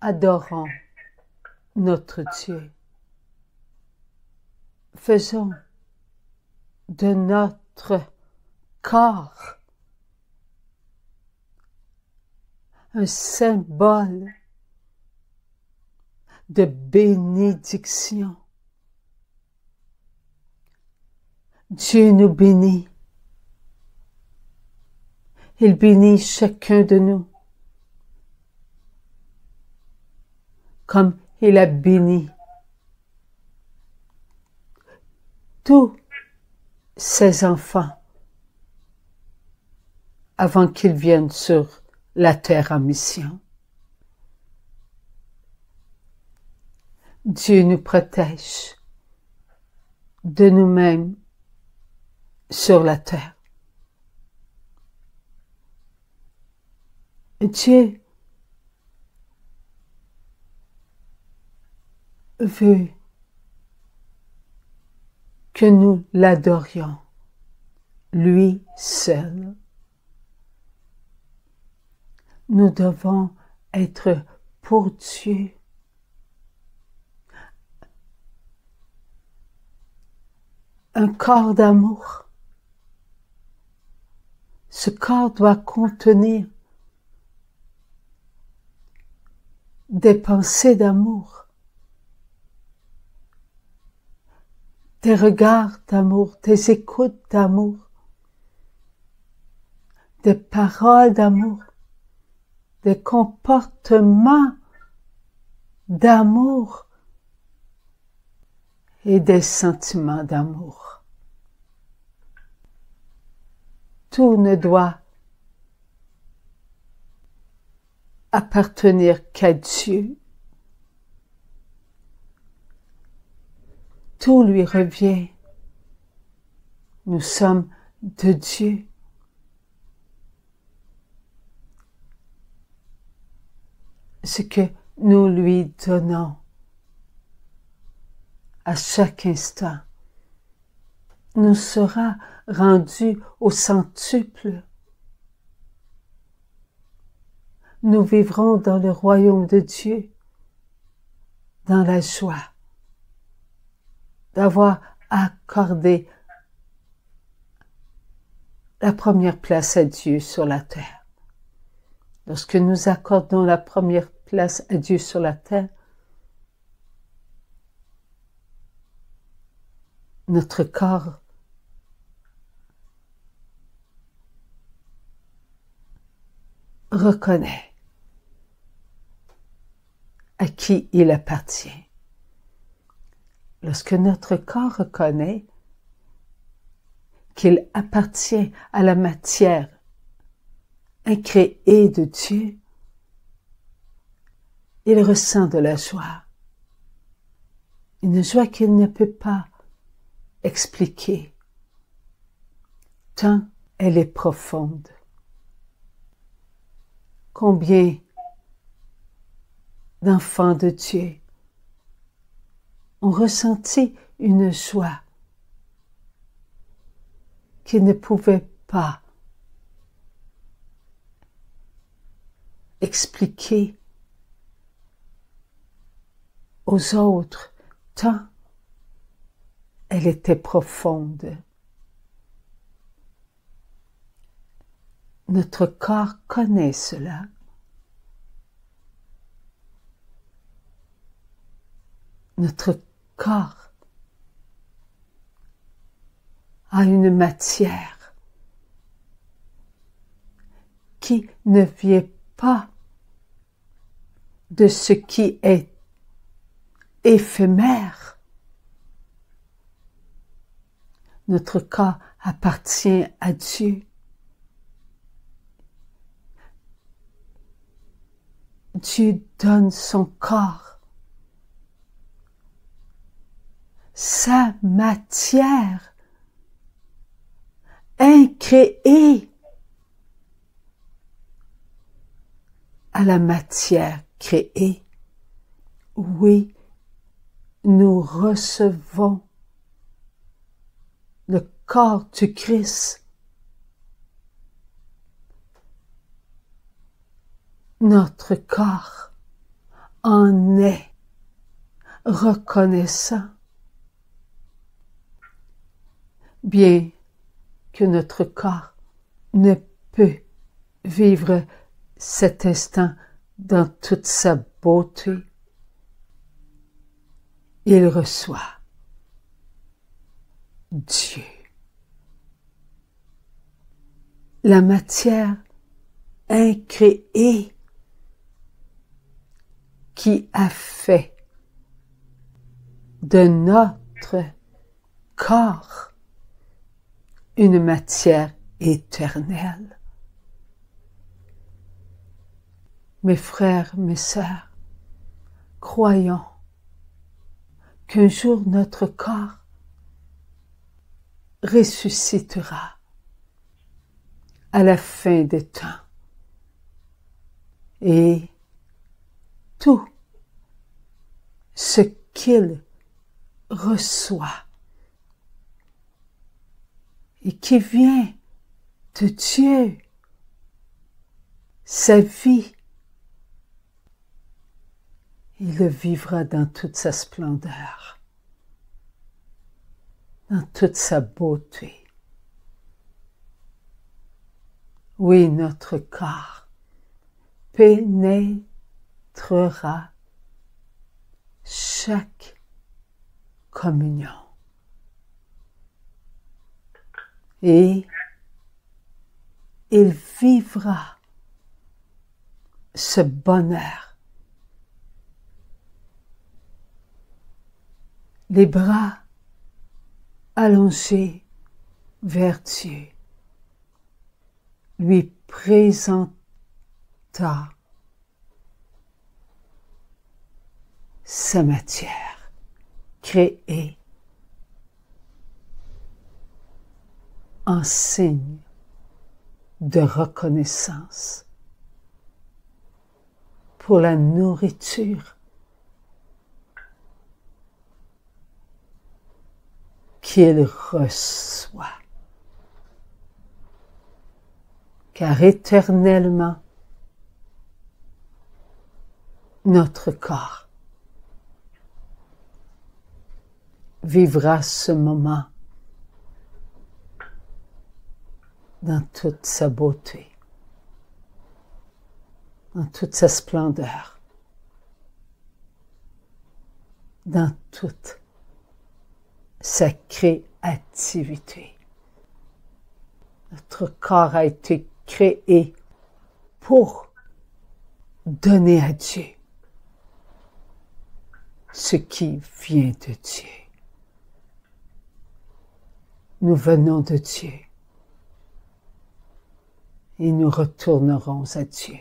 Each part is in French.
adorons notre Dieu. Faisons de notre corps un symbole de bénédiction. Dieu nous bénit. Il bénit chacun de nous comme il a béni tous ses enfants avant qu'ils viennent sur la terre en mission. Dieu nous protège de nous-mêmes sur la terre. Dieu veut que nous l'adorions, lui seul. Nous devons être pour Dieu un corps d'amour. Ce corps doit contenir des pensées d'amour, des regards d'amour, des écoutes d'amour, des paroles d'amour, des comportements d'amour et des sentiments d'amour. Tout ne doit appartenir qu'à Dieu. Tout lui revient. Nous sommes de Dieu. Ce que nous lui donnons à chaque instant nous sera rendu au centuple. Nous vivrons dans le royaume de Dieu, dans la joie d'avoir accordé la première place à Dieu sur la terre. Lorsque nous accordons la première place à Dieu sur la terre, notre corps reconnaît à qui il appartient. Lorsque notre corps reconnaît qu'il appartient à la matière incréée de Dieu, il ressent de la joie. Une joie qu'il ne peut pas expliquer, tant elle est profonde. Combien d'enfants de Dieu ont ressenti une joie qu'ils ne pouvaient pas expliquer aux autres, tant elle était profonde. Notre corps connaît cela. Notre corps a une matière qui ne vient pas de ce qui est éphémère. Notre corps appartient à Dieu. Dieu donne son corps, sa matière incréée à la matière créée. Oui, nous recevons le corps du Christ. Notre corps en est reconnaissant. Bien que notre corps ne peut vivre cet instant dans toute sa beauté, il reçoit Dieu. La matière incréée qui a fait de notre corps une matière éternelle. Mes frères, mes sœurs, croyons qu'un jour notre corps ressuscitera à la fin des temps. Et tout ce qu'il reçoit et qui vient de Dieu, sa vie, il le vivra dans toute sa splendeur, dans toute sa beauté. Oui, notre corps pénétrera chaque communion. Et il vivra ce bonheur. Les bras allongés vers Dieu, lui présenta sa matière créée en signe de reconnaissance pour la nourriture qu'il reçoit. Car éternellement, notre corps vivra ce moment dans toute sa beauté, dans toute sa splendeur, dans toute sa créativité. Notre corps a été créé pour donner à Dieu ce qui vient de Dieu. Nous venons de Dieu et nous retournerons à Dieu.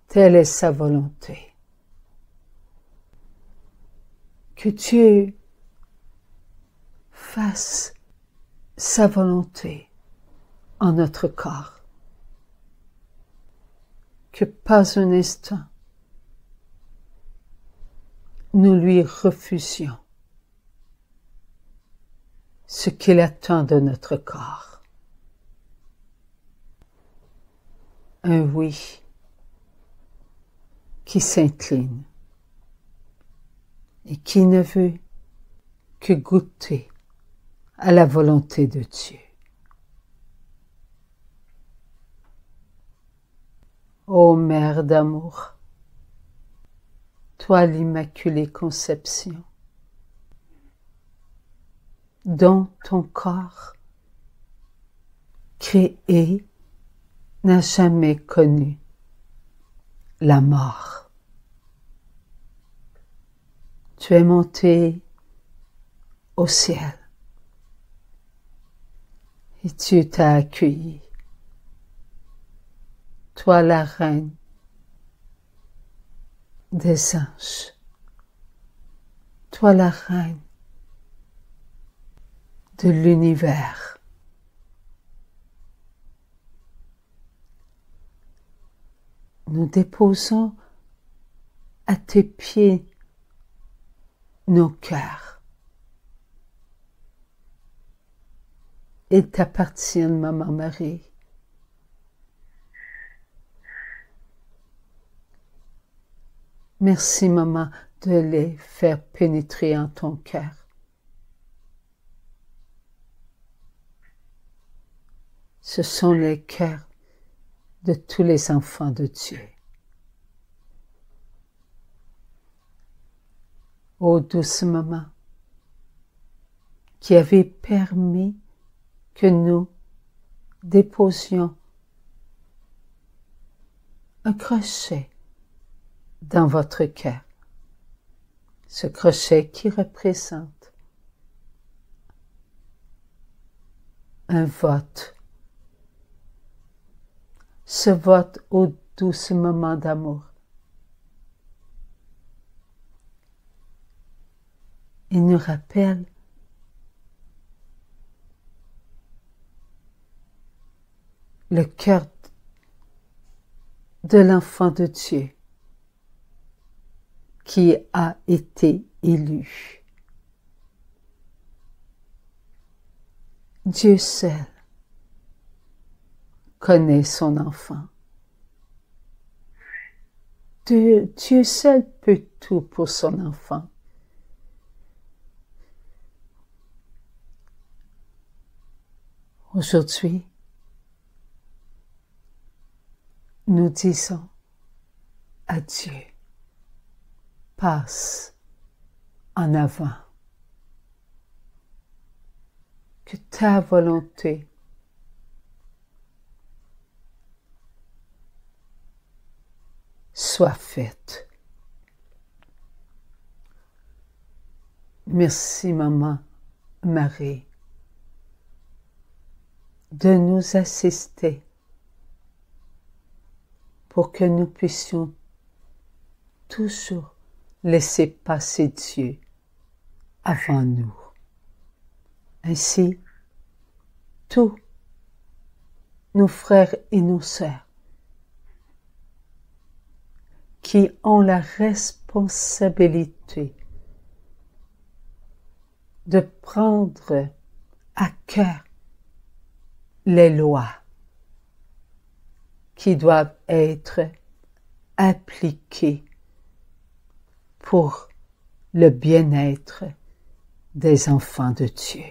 Telle est sa volonté. Que Dieu fasse sa volonté en notre corps. Que pas un instant nous lui refusions ce qu'il attend de notre corps. Un oui qui s'incline et qui ne veut que goûter à la volonté de Dieu. Ô Mère d'amour, toi l'Immaculée Conception, dont ton corps créé n'a jamais connu la mort. Tu es montée au ciel et Dieu t'a accueilli. Toi la reine des anges, toi la reine de l'univers. Nous déposons à tes pieds nos cœurs. Ils t'appartiennent, Maman Marie. Merci, maman, de les faire pénétrer en ton cœur. Ce sont les cœurs de tous les enfants de Dieu. Ô douce maman, qui avait permis que nous déposions un crochet dans votre cœur. Ce crochet qui représente un vote. Ce vote, ô douce maman d'amour. Il nous rappelle le cœur de l'enfant de Dieu qui a été élu. Dieu seul connaît son enfant. Dieu seul peut tout pour son enfant. Aujourd'hui, nous disons à Dieu, passe en avant, que ta volonté soit faite. Merci, maman Marie, de nous assister pour que nous puissions toujours laisser passer Dieu avant nous. Ainsi, tous nos frères et nos sœurs qui ont la responsabilité de prendre à cœur les lois qui doivent être appliquées pour le bien-être des enfants de Dieu.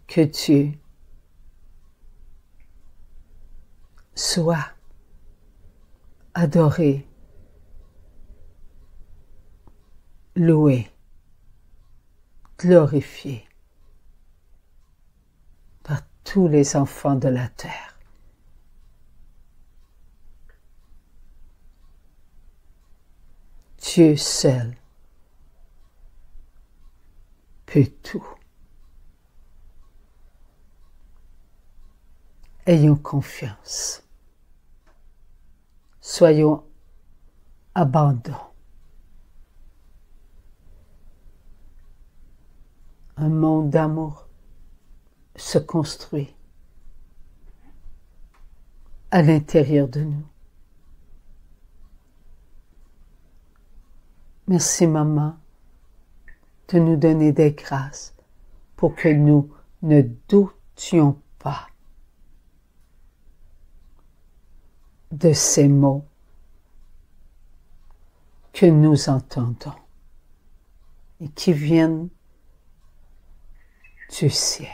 Que Dieu soit adoré, loué, glorifié par tous les enfants de la terre. Dieu seul peut tout. Ayons confiance. Soyons abandon. Un monde d'amour se construit à l'intérieur de nous. Merci, maman, de nous donner des grâces pour que nous ne doutions pas de ces mots que nous entendons et qui viennent du ciel.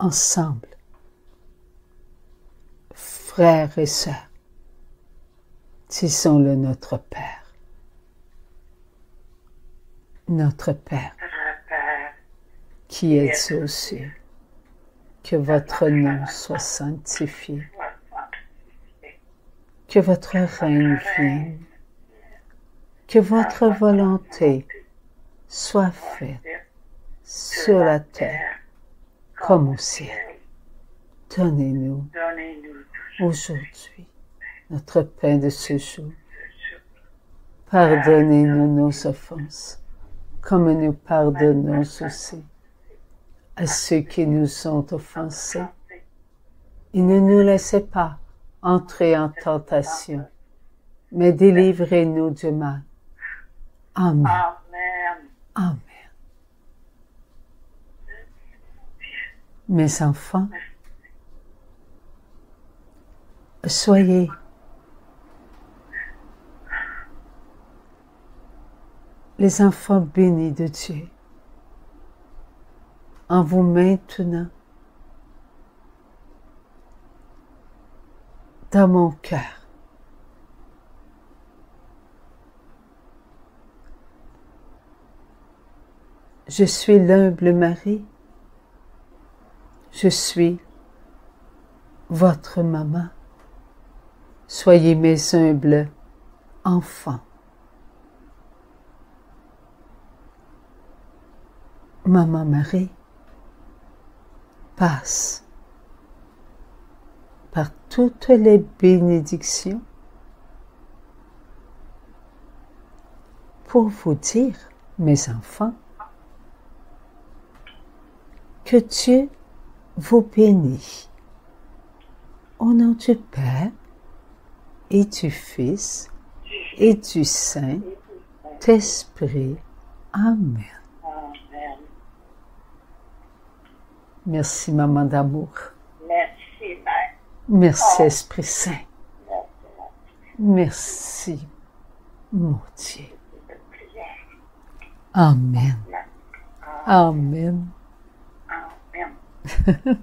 Ensemble, frères et sœurs, disons-le notre Père. Notre Père, qui es aux cieux, que votre nom soit sanctifié, que votre règne vienne, que votre volonté soit faite sur la terre comme au ciel. Donnez-nous aujourd'hui notre pain de ce jour. Pardonnez-nous nos offenses, comme nous pardonnons aussi à ceux qui nous ont offensés. Et ne nous laissez pas entrer en tentation, mais délivrez-nous du mal. Amen. Amen. Mes enfants, soyez les enfants bénis de Dieu en vous maintenant dans mon cœur. Je suis l'humble Marie, je suis votre maman. Soyez mes humbles enfants. Maman Marie passe par toutes les bénédictions pour vous dire, mes enfants, que Dieu vous bénit. Au nom du Père et du Fils et du Saint-Esprit. Amen. Merci, maman d'amour. Merci, Mère. Merci, Esprit Saint. Merci, mon Dieu. Amen. Amen. Amen.